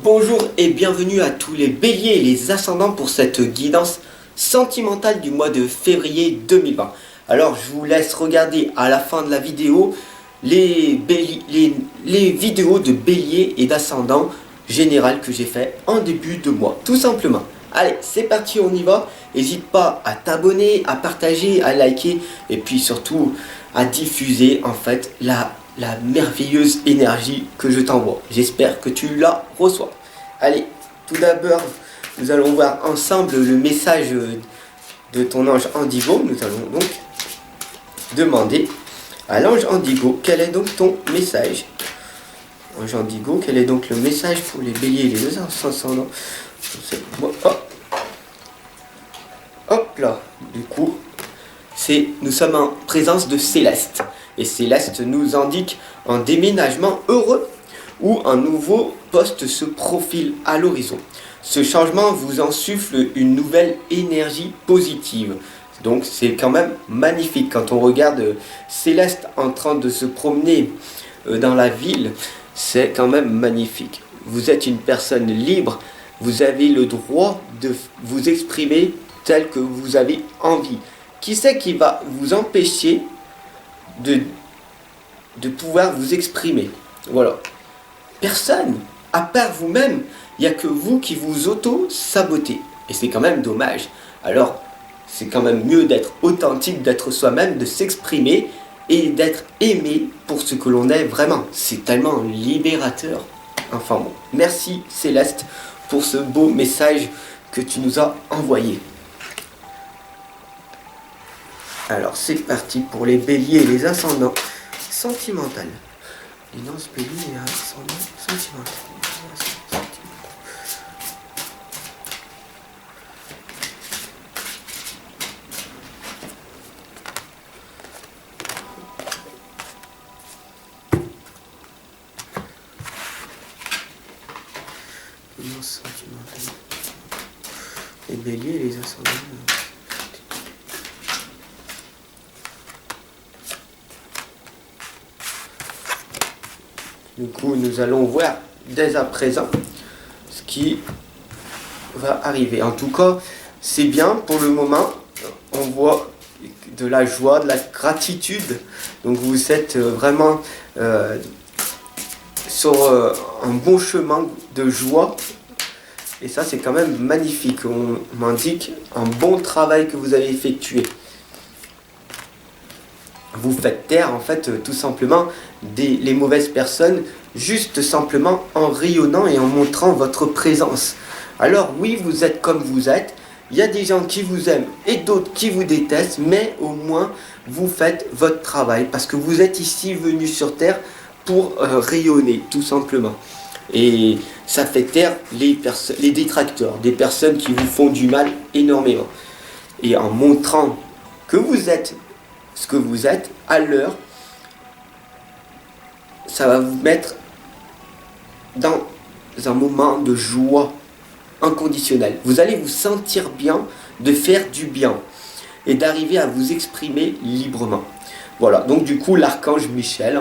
Bonjour et bienvenue à tous les béliers et les ascendants pour cette guidance sentimentale du mois de février 2020. Alors je vous laisse regarder à la fin de la vidéo les vidéos de bélier et d'ascendant général que j'ai fait en début de mois, tout simplement. Allez, c'est parti, on y va. N'hésite pas à t'abonner, à partager, à liker et puis surtout à diffuser en fait la merveilleuse énergie que je t'envoie. J'espère que tu la reçois. Allez, tout d'abord, nous allons voir ensemble le message de ton ange Indigo. Nous allons donc demander à l'ange Indigo quel est donc ton message. Ange Indigo, quel est donc le message pour les béliers et les ascendants? Hop là, du coup, nous sommes en présence de Céleste. Et Céleste nous indique un déménagement heureux où un nouveau poste se profile à l'horizon. Ce changement vous insuffle une nouvelle énergie positive. Donc c'est quand même magnifique quand on regarde Céleste en train de se promener dans la ville. C'est quand même magnifique. Vous êtes une personne libre. Vous avez le droit de vous exprimer tel que vous avez envie. Qui c'est qui va vous empêcher de pouvoir vous exprimer? Voilà. Personne. À part vous-même, il n'y a que vous qui vous auto-sabotez. Et c'est quand même dommage. Alors, c'est quand même mieux d'être authentique, d'être soi-même, de s'exprimer et d'être aimé pour ce que l'on est vraiment. C'est tellement libérateur. Enfin bon. Merci Céleste pour ce beau message que tu nous as envoyé. Alors c'est parti pour les béliers et les ascendants sentimentaux. Les lances béliers et ascendants sentimentaux. Les lances sentimentales. Les béliers et les ascendants. Du coup, nous allons voir dès à présent ce qui va arriver. En tout cas, c'est bien pour le moment. On voit de la joie, de la gratitude. Donc vous êtes vraiment sur un bon chemin de joie. Et ça, c'est quand même magnifique. On m'indique un bon travail que vous avez effectué. Vous faites taire en fait tout simplement les mauvaises personnes, juste simplement en rayonnant et en montrant votre présence. Alors oui, vous êtes comme vous êtes, il y a des gens qui vous aiment et d'autres qui vous détestent, mais au moins vous faites votre travail parce que vous êtes ici venu sur terre pour rayonner tout simplement. Et ça fait taire les détracteurs, des personnes qui vous font du mal énormément. Et en montrant que vous êtes ce que vous êtes à l'heure, ça va vous mettre dans un moment de joie inconditionnelle. Vous allez vous sentir bien de faire du bien et d'arriver à vous exprimer librement. Voilà, donc du coup l'archange Michel,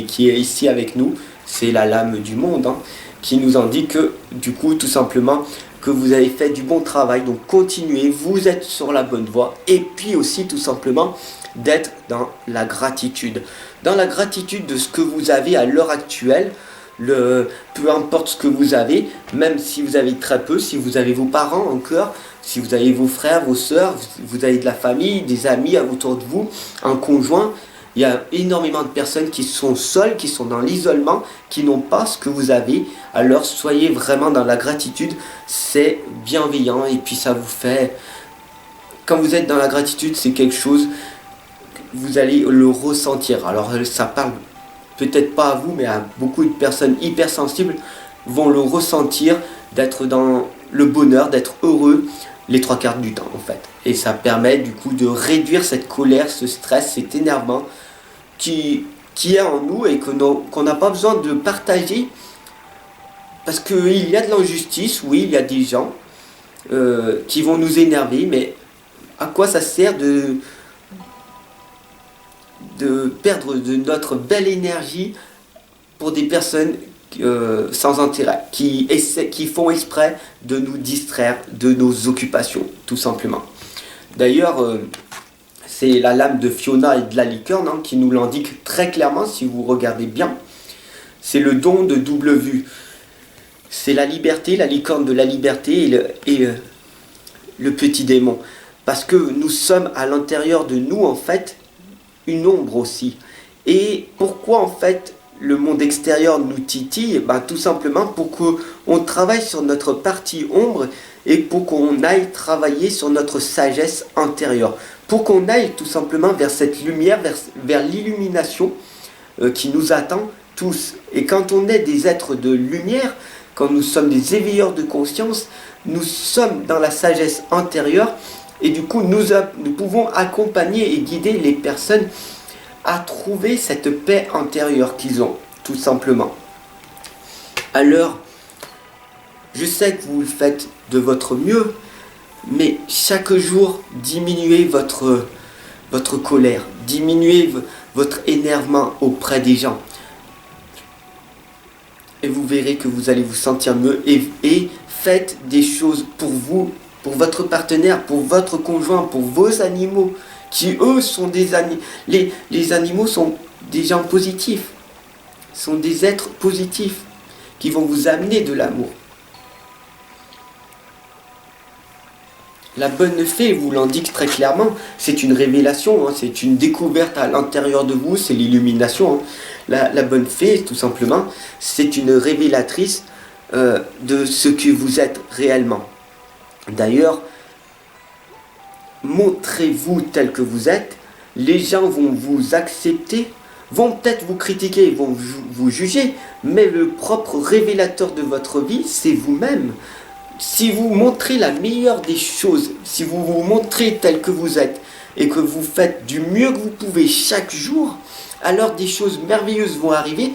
qui est ici avec nous, c'est la lame du monde, qui nous indique que du coup tout simplement que vous avez fait du bon travail, donc continuez, vous êtes sur la bonne voie, et puis aussi tout simplement d'être dans la gratitude de ce que vous avez à l'heure actuelle, peu importe ce que vous avez, même si vous avez très peu, si vous avez vos parents encore, si vous avez vos frères, vos sœurs, vous avez de la famille, des amis autour de vous, un conjoint. Il y a énormément de personnes qui sont seules, qui sont dans l'isolement, qui n'ont pas ce que vous avez. Alors soyez vraiment dans la gratitude, c'est bienveillant et puis ça vous fait... Quand vous êtes dans la gratitude, c'est quelque chose, vous allez le ressentir. Alors ça parle peut-être pas à vous, mais à beaucoup de personnes hypersensibles vont le ressentir, d'être dans le bonheur, d'être heureux les 3/4 du temps en fait. Et ça permet du coup de réduire cette colère, ce stress, cet énervement qui est en nous et qu'on n'a pas besoin de partager parce qu'il y a de l'injustice, oui, il y a des gens qui vont nous énerver, mais à quoi ça sert de perdre de notre belle énergie pour des personnes sans intérêt, qui font exprès de nous distraire de nos occupations, tout simplement. D'ailleurs, c'est la lame de Fiona et de la licorne qui nous l'indique très clairement si vous regardez bien. C'est le don de double vue. C'est la liberté, la licorne de la liberté et le petit démon. Parce que nous sommes à l'intérieur de nous, en fait, une ombre aussi. Et pourquoi, en fait, le monde extérieur nous titille? Tout simplement pour qu'on travaille sur notre partie ombre et pour qu'on aille travailler sur notre sagesse intérieure. Pour qu'on aille tout simplement vers cette lumière, vers l'illumination qui nous attend tous. Et quand on est des êtres de lumière, quand nous sommes des éveilleurs de conscience, nous sommes dans la sagesse intérieure et du coup nous pouvons accompagner et guider les personnes à trouver cette paix intérieure qu'ils ont, tout simplement. Alors, je sais que vous le faites de votre mieux, mais chaque jour, diminuez votre colère, diminuez votre énervement auprès des gens. Et vous verrez que vous allez vous sentir mieux et faites des choses pour vous, pour votre partenaire, pour votre conjoint, pour vos animaux, qui eux sont des animaux. Les animaux sont des gens positifs, sont des êtres positifs qui vont vous amener de l'amour. La bonne fée vous l'indique très clairement, c'est une révélation, c'est une découverte à l'intérieur de vous, c'est l'illumination. La bonne fée, tout simplement, c'est une révélatrice de ce que vous êtes réellement. D'ailleurs, montrez-vous tel que vous êtes, les gens vont vous accepter, vont peut-être vous critiquer, vont vous juger, mais le propre révélateur de votre vie, c'est vous-même. Si vous montrez la meilleure des choses, si vous vous montrez tel que vous êtes et que vous faites du mieux que vous pouvez chaque jour, alors des choses merveilleuses vont arriver.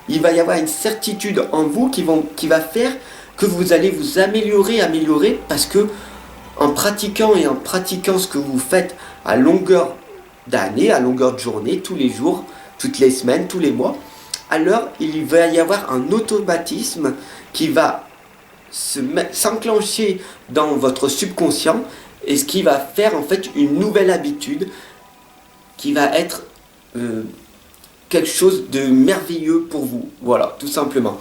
Il va y avoir une certitude en vous qui va faire que vous allez vous améliorer parce que en pratiquant ce que vous faites à longueur d'année, à longueur de journée, tous les jours, toutes les semaines, tous les mois, alors il va y avoir un automatisme qui va s'enclencher dans votre subconscient et ce qui va faire en fait une nouvelle habitude qui va être quelque chose de merveilleux pour vous. Voilà, tout simplement.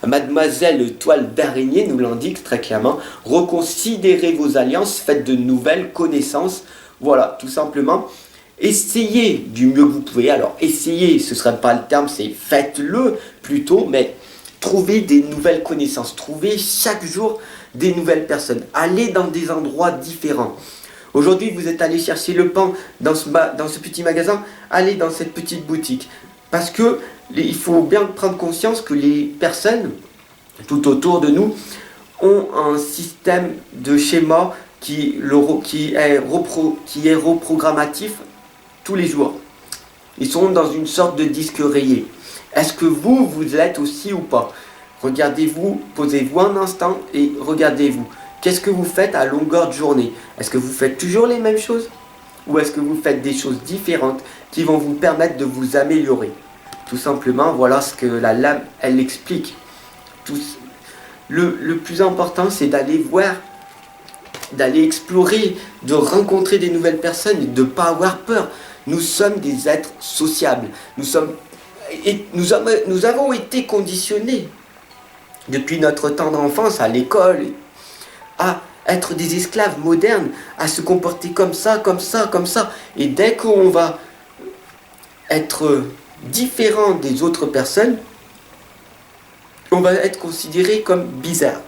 Mademoiselle Toile d'Araignée nous l'indique très clairement. Reconsidérez vos alliances, faites de nouvelles connaissances. Voilà, tout simplement. Essayez du mieux que vous pouvez. Alors, essayez, ce ne serait pas le terme, c'est faites-le plutôt, mais trouvez des nouvelles connaissances. Trouvez chaque jour des nouvelles personnes. Allez dans des endroits différents. Aujourd'hui, vous êtes allé chercher le pain dans ce petit magasin. Allez dans cette petite boutique. Parce que il faut bien prendre conscience que les personnes tout autour de nous ont un système de schéma qui est reprogrammatif tous les jours. Ils sont dans une sorte de disque rayé. Est-ce que vous l'êtes aussi ou pas? Regardez-vous, posez-vous un instant et regardez-vous. Qu'est-ce que vous faites à longueur de journée? Est-ce que vous faites toujours les mêmes choses? Ou est-ce que vous faites des choses différentes qui vont vous permettre de vous améliorer? Tout simplement, voilà ce que la lame, elle explique. Le plus important, c'est d'aller voir, d'aller explorer, de rencontrer des nouvelles personnes et de ne pas avoir peur. Nous sommes des êtres sociables. Nous avons été conditionnés depuis notre temps d'enfance à l'école à être des esclaves modernes, à se comporter comme ça, comme ça, comme ça. Et dès qu'on va être différent des autres personnes, on va être considéré comme bizarre.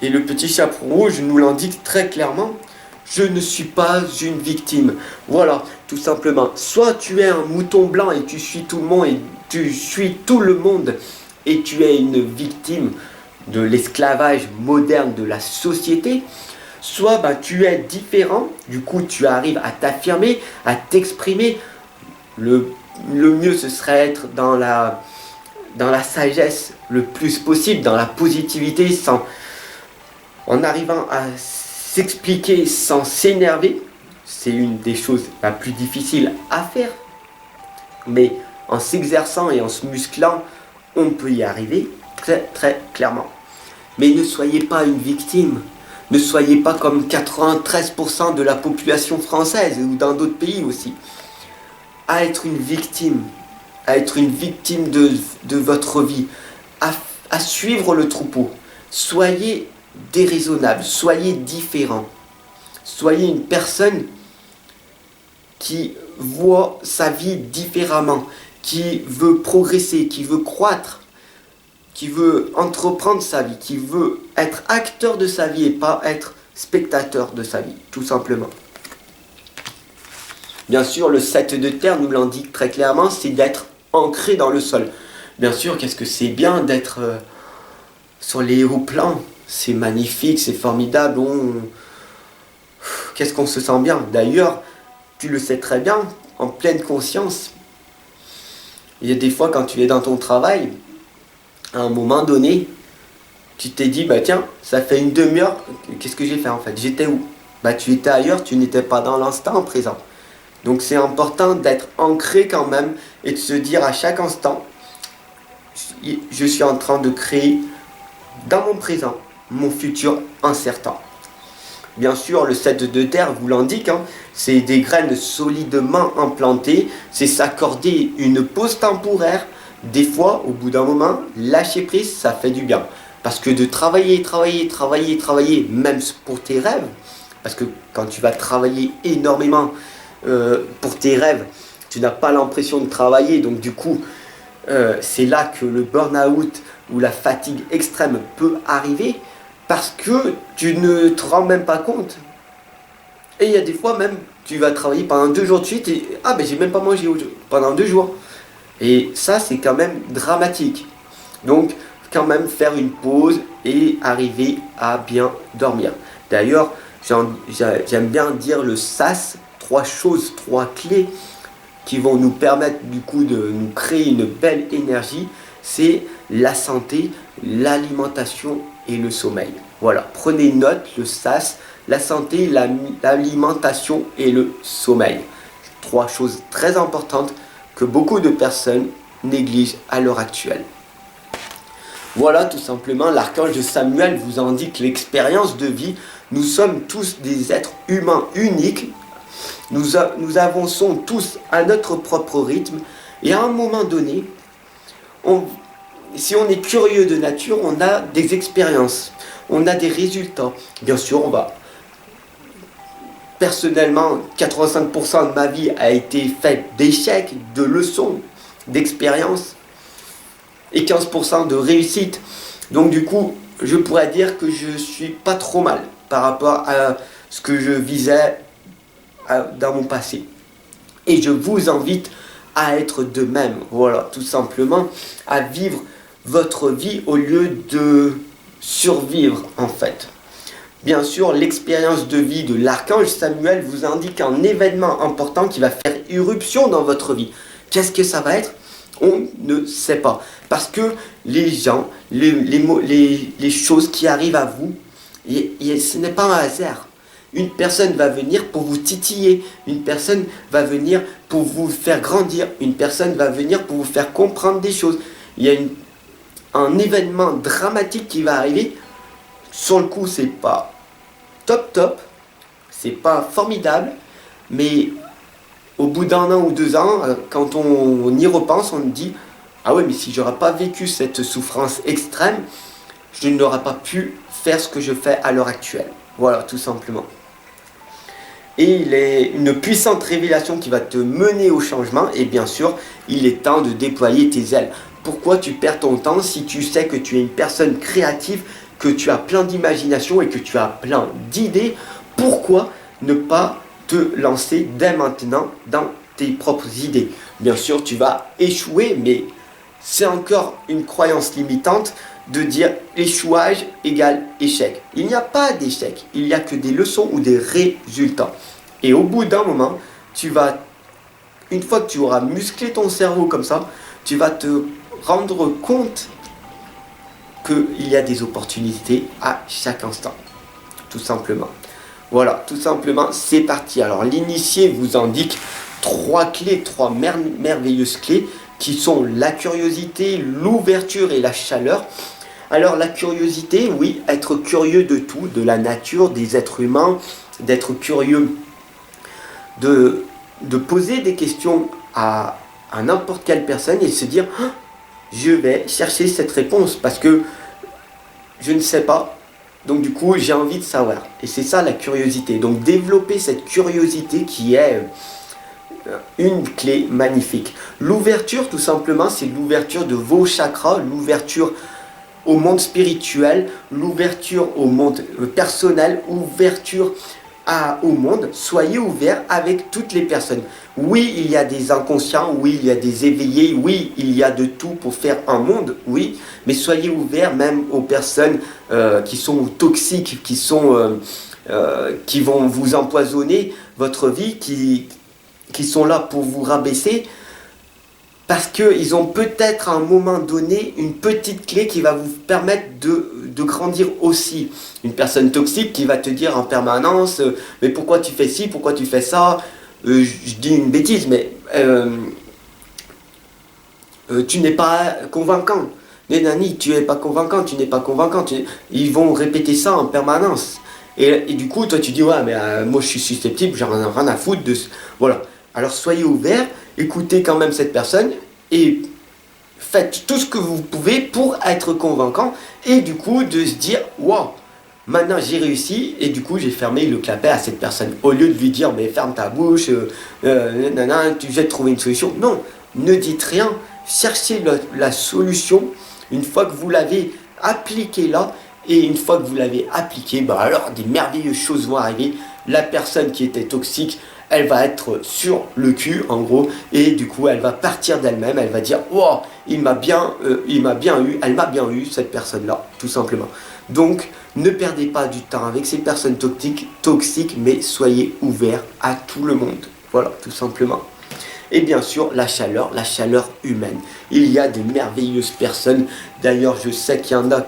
Et le petit chaperon rouge nous l'indique très clairement. Je ne suis pas une victime. Voilà, tout simplement. Soit tu es un mouton blanc et tu suis tout le monde et tu es une victime de l'esclavage moderne de la société. Soit tu es différent, du coup tu arrives à t'affirmer, à t'exprimer. Le mieux ce serait être dans la sagesse le plus possible, dans la positivité, en arrivant à s'expliquer sans s'énerver. C'est une des choses la plus difficiles à faire. Mais en s'exerçant et en se musclant, on peut y arriver très très clairement. Mais ne soyez pas une victime. Ne soyez pas comme 93% de la population française ou dans d'autres pays aussi. À être une victime. À être une victime de votre vie. À suivre le troupeau. Soyez déraisonnable. Soyez différent. Soyez une personne qui voit sa vie différemment. Qui veut progresser. Qui veut croître. Qui veut entreprendre sa vie, qui veut être acteur de sa vie et pas être spectateur de sa vie, tout simplement. Bien sûr, le 7 de terre nous l'indique très clairement, c'est d'être ancré dans le sol. Bien sûr, qu'est-ce que c'est bien d'être sur les hauts plans, c'est magnifique, c'est formidable, qu'est-ce qu'on se sent bien. D'ailleurs, tu le sais très bien, en pleine conscience, il y a des fois quand tu es dans ton travail, à un moment donné, tu t'es dit, bah tiens, ça fait une demi-heure, qu'est-ce que j'ai fait en fait? J'étais où? Bah tu étais ailleurs, tu n'étais pas dans l'instant présent. Donc c'est important d'être ancré quand même et de se dire à chaque instant, je suis en train de créer dans mon présent mon futur incertain. Bien sûr, le 7 de terre vous l'indique, hein, c'est des graines solidement implantées, c'est s'accorder une pause temporaire. Des fois, au bout d'un moment, lâcher prise, ça fait du bien. Parce que de travailler, même pour tes rêves, parce que quand tu vas travailler énormément pour tes rêves, tu n'as pas l'impression de travailler, donc du coup, c'est là que le burn-out ou la fatigue extrême peut arriver, parce que tu ne te rends même pas compte. Et il y a des fois même, tu vas travailler pendant 2 jours de suite, et ah ben j'ai même pas mangé pendant 2 jours. Et ça, c'est quand même dramatique. Donc, quand même faire une pause et arriver à bien dormir. D'ailleurs, j'aime bien dire le SAS, 3 choses, 3 clés qui vont nous permettre du coup de nous créer une belle énergie. C'est la santé, l'alimentation et le sommeil. Voilà, prenez note, le SAS, la santé, l'alimentation et le sommeil. 3 choses très importantes que beaucoup de personnes négligent à l'heure actuelle. Voilà, tout simplement, l'archange de Samuel vous indique l'expérience de vie. Nous sommes tous des êtres humains uniques. Nous avançons tous à notre propre rythme. Et à un moment donné, si on est curieux de nature, on a des expériences, on a des résultats. Bien sûr, personnellement, 85% de ma vie a été faite d'échecs, de leçons, d'expériences et 15% de réussite. Donc du coup, je pourrais dire que je suis pas trop mal par rapport à ce que je visais dans mon passé. Et je vous invite à être de même. Voilà, tout simplement, à vivre votre vie au lieu de survivre en fait. Bien sûr, l'expérience de vie de l'archange Samuel vous indique un événement important qui va faire irruption dans votre vie. Qu'est-ce que ça va être? On ne sait pas. Parce que les gens, les choses qui arrivent à vous, ce n'est pas un hasard. Une personne va venir pour vous titiller. Une personne va venir pour vous faire grandir. Une personne va venir pour vous faire comprendre des choses. Il y a un événement dramatique qui va arriver. Sur le coup, c'est pas top, c'est pas formidable, mais au bout d'1 an ou 2 ans, quand on y repense, on dit ah ouais, mais si j'aurais pas vécu cette souffrance extrême, je n'aurais pas pu faire ce que je fais à l'heure actuelle. Voilà, tout simplement. Et il est une puissante révélation qui va te mener au changement, et bien sûr, il est temps de déployer tes ailes. Pourquoi tu perds ton temps si tu sais que tu es une personne créative, que tu as plein d'imagination et que tu as plein d'idées? Pourquoi ne pas te lancer dès maintenant dans tes propres idées? Bien sûr, tu vas échouer, mais c'est encore une croyance limitante de dire échouage égale échec. Il n'y a pas d'échec, il n'y a que des leçons ou des résultats. Et au bout d'un moment, une fois que tu auras musclé ton cerveau comme ça, tu vas te rendre compte qu'il y a des opportunités à chaque instant. Tout simplement. Voilà, tout simplement, c'est parti. Alors l'initié vous indique 3 clés, 3 merveilleuses clés qui sont la curiosité, l'ouverture et la chaleur. Alors la curiosité, oui, être curieux de tout, de la nature, des êtres humains, d'être curieux, de poser des questions à n'importe quelle personne et se dire ah, je vais chercher cette réponse parce que je ne sais pas, donc du coup j'ai envie de savoir. Et c'est ça la curiosité. Donc développer cette curiosité qui est une clé magnifique. L'ouverture, tout simplement, c'est l'ouverture de vos chakras, l'ouverture au monde spirituel, l'ouverture au monde personnel, ouverture au monde. Soyez ouverts avec toutes les personnes. Oui, il y a des inconscients, oui, il y a des éveillés, oui, il y a de tout pour faire un monde, oui, mais soyez ouverts même aux personnes qui sont toxiques, qui vont vous empoisonner votre vie, qui sont là pour vous rabaisser, parce qu'ils ont peut-être à un moment donné une petite clé qui va vous permettre de grandir aussi. Une personne toxique qui va te dire en permanence mais pourquoi tu fais ci, pourquoi tu fais ça, je dis une bêtise, mais tu n'es pas convaincant. Mais Nani, tu n'es pas convaincant, tu n'es pas convaincant. Ils vont répéter ça en permanence. Et du coup, toi tu dis ouais mais moi je suis susceptible, j'en ai rien à foutre de... Voilà. Alors soyez ouverts, écoutez quand même cette personne et faites tout ce que vous pouvez pour être convaincant et du coup de se dire waouh, maintenant j'ai réussi et du coup j'ai fermé le clapet à cette personne. Au lieu de lui dire mais ferme ta bouche, tu vas trouver une solution. Non, ne dites rien, cherchez la solution une fois que vous l'avez appliquée là. Et une fois que vous l'avez appliqué, bah alors des merveilleuses choses vont arriver. La personne qui était toxique, elle va être sur le cul en gros. Et du coup, elle va partir d'elle-même. Elle va dire, wow, il m'a bien eu, elle m'a bien eu, cette personne-là, tout simplement. Donc, ne perdez pas du temps avec ces personnes toxiques, mais soyez ouverts à tout le monde. Voilà, tout simplement. Et bien sûr, la chaleur humaine. Il y a de merveilleuses personnes. D'ailleurs, je sais qu'il y en a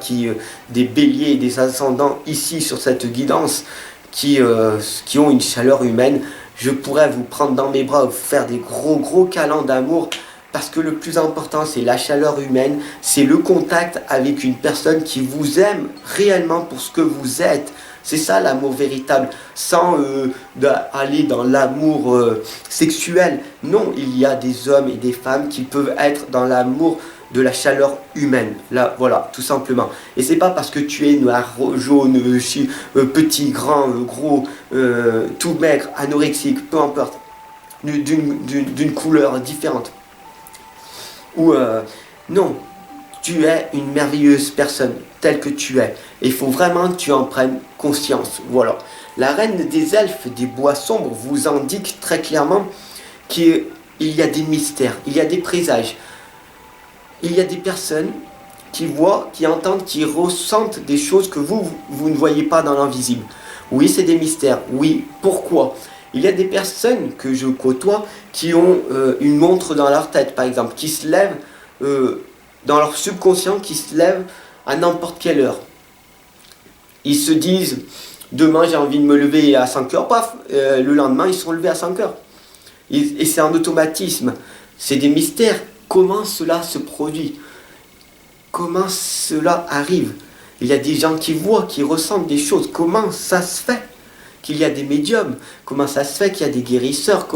des béliers et des ascendants ici sur cette guidance qui ont une chaleur humaine. Je pourrais vous prendre dans mes bras, vous faire des gros câlins d'amour. Parce que le plus important, c'est la chaleur humaine. C'est le contact avec une personne qui vous aime réellement pour ce que vous êtes. C'est ça l'amour véritable, sans aller dans l'amour sexuel. Non, il y a des hommes et des femmes qui peuvent être dans l'amour de la chaleur humaine. Là, voilà, tout simplement. Et c'est pas parce que tu es noir, jaune, petit, grand, gros, tout maigre, anorexique, peu importe, d'une couleur différente. Ou non, tu es une merveilleuse personne telle que tu es. Et il faut vraiment que tu en prennes conscience. Voilà. La reine des elfes des bois sombres vous indique très clairement qu'il y a des mystères, il y a des présages. Il y a des personnes qui voient, qui entendent, qui ressentent des choses que vous ne voyez pas dans l'invisible. Oui, c'est des mystères. Oui, pourquoi ? Il y a des personnes que je côtoie qui ont une montre dans leur tête, par exemple, qui se lèvent dans leur subconscient, qui se lèvent à n'importe quelle heure. Ils se disent, demain j'ai envie de me lever à 5 heures, paf, le lendemain ils sont levés à 5 heures. Et c'est un automatisme, c'est des mystères. Comment cela se produit? Comment cela arrive? Il y a des gens qui voient, qui ressentent des choses. Comment ça se fait qu'il y a des médiums? Comment ça se fait qu'il y a des guérisseurs?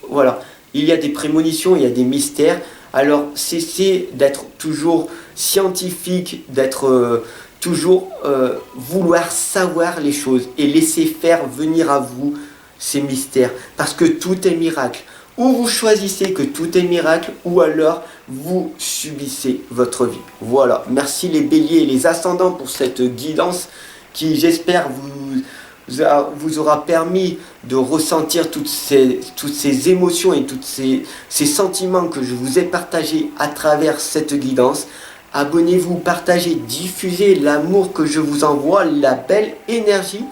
Voilà. Il y a des prémonitions, il y a des mystères. Alors cessez d'être toujours scientifique, d'être toujours vouloir savoir les choses et laisser faire venir à vous ces mystères. Parce que tout est miracle. Ou vous choisissez que tout est miracle, ou alors vous subissez votre vie. Voilà, merci les béliers et les ascendants pour cette guidance qui, j'espère, vous aura permis de ressentir toutes ces émotions et tous ces sentiments que je vous ai partagés à travers cette guidance. Abonnez-vous, partagez, diffusez l'amour que je vous envoie, la belle énergie.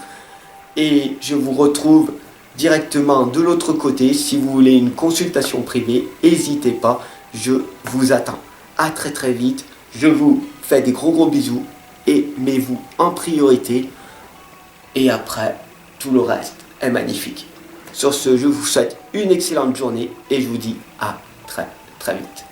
Et je vous retrouve directement de l'autre côté. Si vous voulez une consultation privée, n'hésitez pas, je vous attends. À très très vite, je vous fais des gros bisous, aimez-vous en priorité, et après, tout le reste est magnifique. Sur ce, je vous souhaite une excellente journée, et je vous dis à très très vite.